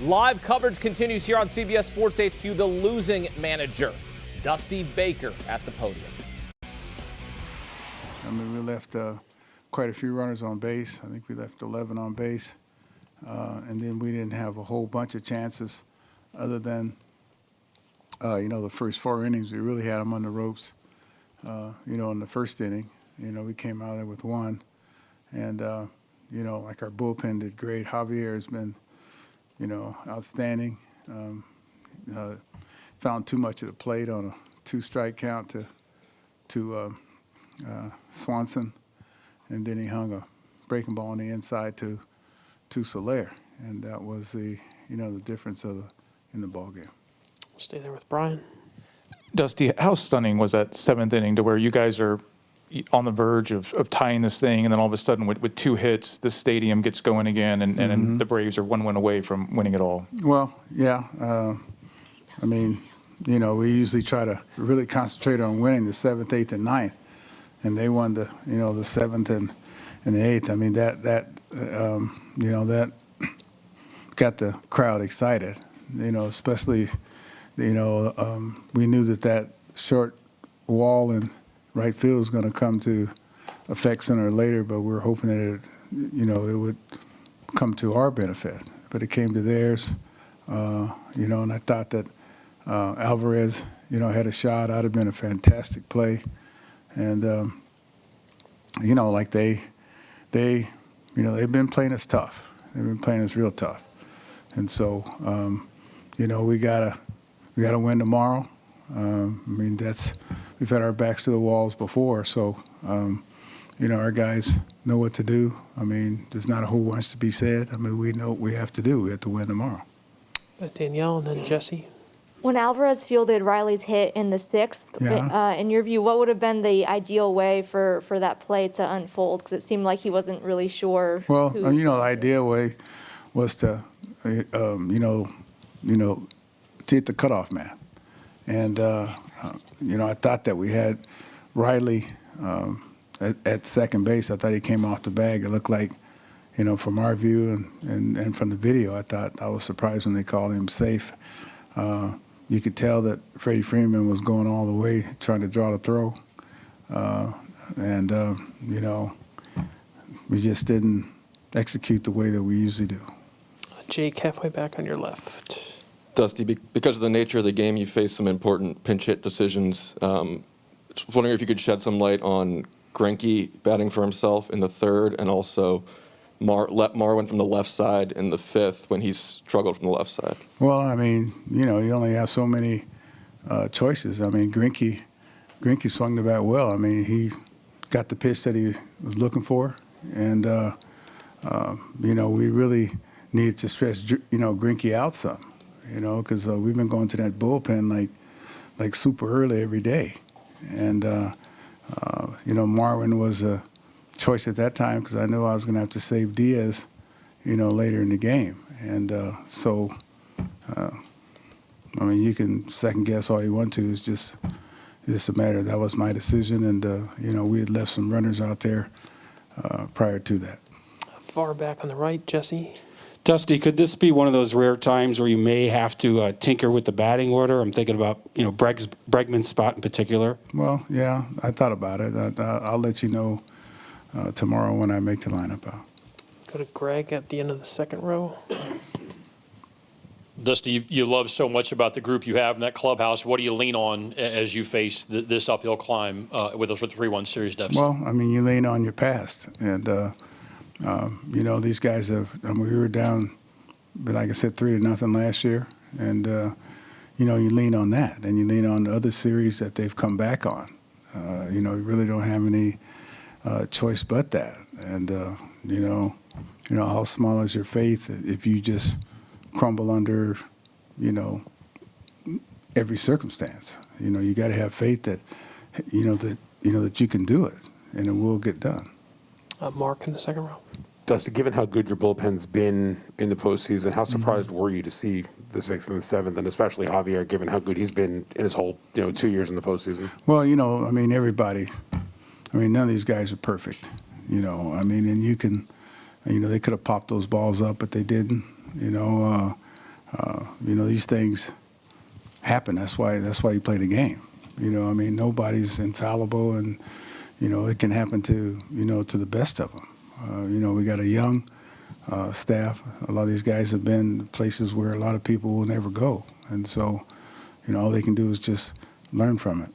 Live coverage continues here on CBS Sports HQ. The losing manager, Dusty Baker, at the podium. I mean, we left quite a few runners on base. I think we left 11 on base. And then we didn't have a whole bunch of chances other than, the first 4 innings. We really had them on the ropes. In the first inning, we came out of there with 1. And, like our bullpen did great. Javier has been, outstanding. Found too much of the plate on a 2-strike count to Swanson, and then he hung a breaking ball on the inside to Soler, and that was the difference in the ball game. We'll stay there with Brian. Dusty, how stunning was that 7th inning to where you guys are on the verge of tying this thing, and then all of a sudden with 2 hits, the stadium gets going again, and the Braves are 1 win away from winning it all? Well, yeah. We usually try to really concentrate on winning the 7th, 8th, and 9th, and they won the 7th and the 8th. I mean, that got the crowd excited. Especially, we knew that short wall in right field was going to come to effect sooner or later, but we were hoping that it would come to our benefit. But it came to theirs, and I thought that Alvarez, had a shot. I'd have been a fantastic play, and they've been playing us tough. They've been playing us real tough, and so we gotta win tomorrow. We've had our backs to the walls before, so our guys know what to do. I mean, there's not a whole bunch to be said. I mean, we know what we have to do. We have to win tomorrow. Danielle and then Jesse. When Alvarez fielded Riley's hit in the 6th, in your view, what would have been the ideal way for that play to unfold? Because it seemed like he wasn't really sure. Well, the ideal way was to, to hit the cutoff man. And, I thought that we had Riley at second base. I thought he came off the bag. It looked like, from our view and from the video, I was surprised when they called him safe. You could tell that Freddie Freeman was going all the way, trying to draw the throw. We just didn't execute the way that we usually do. Jake, halfway back on your left. Dusty, because of the nature of the game, you faced some important pinch hit decisions. Just wondering if you could shed some light on Greinke batting for himself in the 3rd, and also Mar went from the left side in the 5th when he struggled from the left side. Well, you only have so many choices. Greinke swung the bat well. He got the pitch that he was looking for, and we really needed to stretch Greinke out some. Because we've been going to that bullpen like super early every day. And, Marwin was a choice at that time because I knew I was going to have to save Diaz, later in the game. And you can second guess all you want to. It's just a matter. That was my decision. And, we had left some runners out there prior to that. Far back on the right, Jesse. Dusty, could this be one of those rare times where you may have to tinker with the batting order? I'm thinking about, Bregman's spot in particular. Well, yeah, I thought about it. I'll let you know tomorrow when I make the lineup out. Go to Greg at the end of the 2nd row. Dusty, you love so much about the group you have in that clubhouse. What do you lean on as you face this uphill climb with a 3-1 series deficit? Well, you lean on your past. And, these guys we were down, like I said, 3-0 last year. And, you lean on that. And you lean on the other series that they've come back on. You really don't have any choice but that. And, how small is your faith if you just crumble under, every circumstance? You got to have faith that, that you can do it and it will get done. Mark in the 2nd row. Dusty, given how good your bullpen's been in the postseason, how surprised were you to see the 6th and the 7th, and especially Javier, given how good he's been in his whole 2 years in the postseason? Well, everybody. None of these guys are perfect. And you can, they could have popped those balls up, but they didn't. these things happen. That's why you play the game. I mean, nobody's infallible, and it can happen to to the best of them. We got a young staff. A lot of these guys have been places where a lot of people will never go, and so all they can do is just learn from it.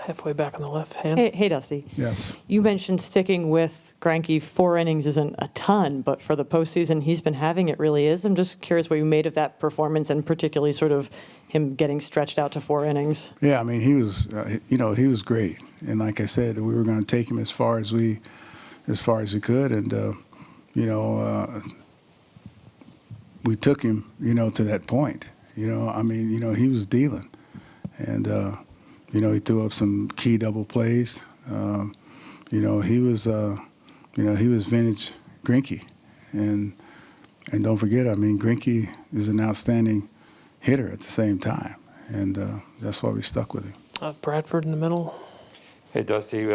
Halfway back on the left hand. Hey, Dusty. Yes. You mentioned sticking with Greinke. 4 innings isn't a ton, but for the postseason he's been having, it really is. I'm just curious what you made of that performance, and particularly sort of him getting stretched out to 4 innings. Yeah, I mean, he was, he was great, and like I said, we were going to take him as far as we could, and we took him, to that point. I mean, he was dealing, and he threw up some key double plays. He was, he was vintage Greinke, and don't forget, I mean, Greinke is an outstanding hitter at the same time, and that's why we stuck with him. Bradford in the middle. Hey, Dusty.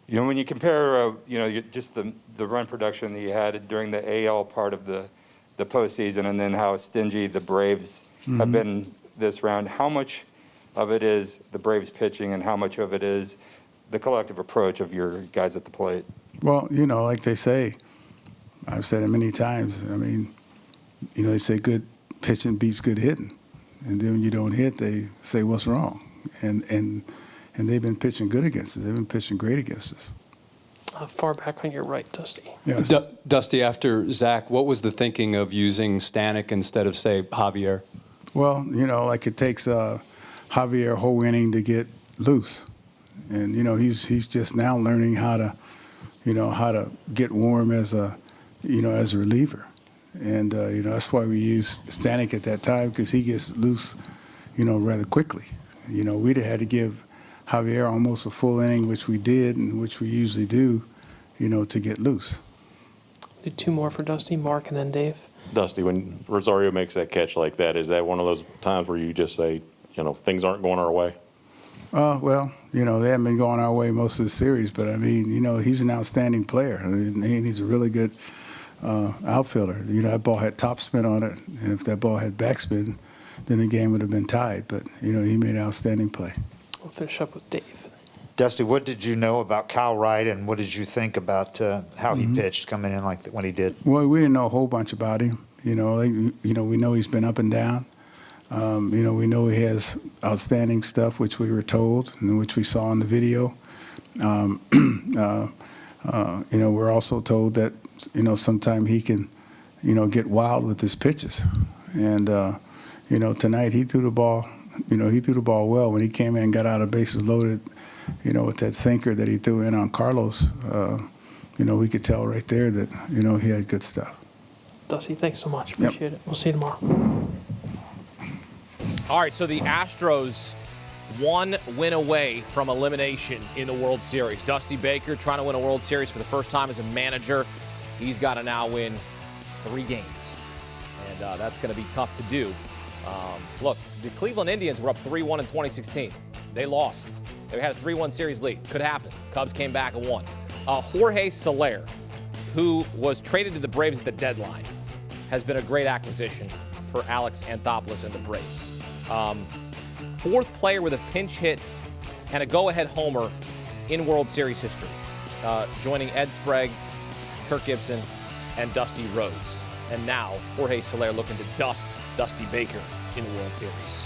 When you compare, just the run production that you had during the AL part of the postseason, and then how stingy the Braves have been this round, how much of it is the Braves pitching, and how much of it is the collective approach of your guys at the plate? Well, like they say, I've said it many times. I mean, they say good pitching beats good hitting, and then when you don't hit, they say what's wrong, and they've been pitching good against us. They've been pitching great against us. Far back on your right, Dusty. Yes. Dusty, after Zach, what was the thinking of using Stanek instead of, say, Javier? Well, like it takes Javier a whole inning to get loose, and he's just now learning how to get warm as a as a reliever, and that's why we used Stanek at that time, because he gets loose rather quickly. We'd have had to give Javier almost a full inning, which we did, and which we usually do, to get loose. Do 2 more for Dusty, Mark, and then Dave. Dusty, when Rosario makes that catch like that, is that one of those times where you just say, things aren't going our way? Well, they haven't been going our way most of the series, but I mean, he's an outstanding player, and he's a really good outfielder. That ball had topspin on it, and if that ball had backspin, then the game would have been tied. But he made an outstanding play. We'll finish up with Dave. Dusty, what did you know about Kyle Wright, and what did you think about how he pitched coming in like when he did? Well, we didn't know a whole bunch about him. We know he's been up and down. We know he has outstanding stuff, which we were told and which we saw in the video. We're also told that sometimes he can get wild with his pitches, and tonight he threw the ball. He threw the ball well when he came in and got out of bases loaded. With that sinker that he threw in on Carlos, we could tell right there that he had good stuff. Dusty, thanks so much. Appreciate it. We'll see you tomorrow. All right, so the Astros 1 win away from elimination in the World Series. Dusty Baker trying to win a World Series for the first time as a manager. He's got to now win 3 games, and that's going to be tough to do. Look, the Cleveland Indians were up 3-1 in 2016. They lost. They had a 3-1 series lead. Could happen. Cubs came back and won. Jorge Soler, who was traded to the Braves at the deadline, has been a great acquisition for Alex Anthopoulos and the Braves. 4th player with a pinch hit and a go-ahead homer in World Series history, joining Ed Sprague, Kirk Gibson, and Dusty Rhodes. And now Jorge Soler looking to dust Dusty Baker in the World Series.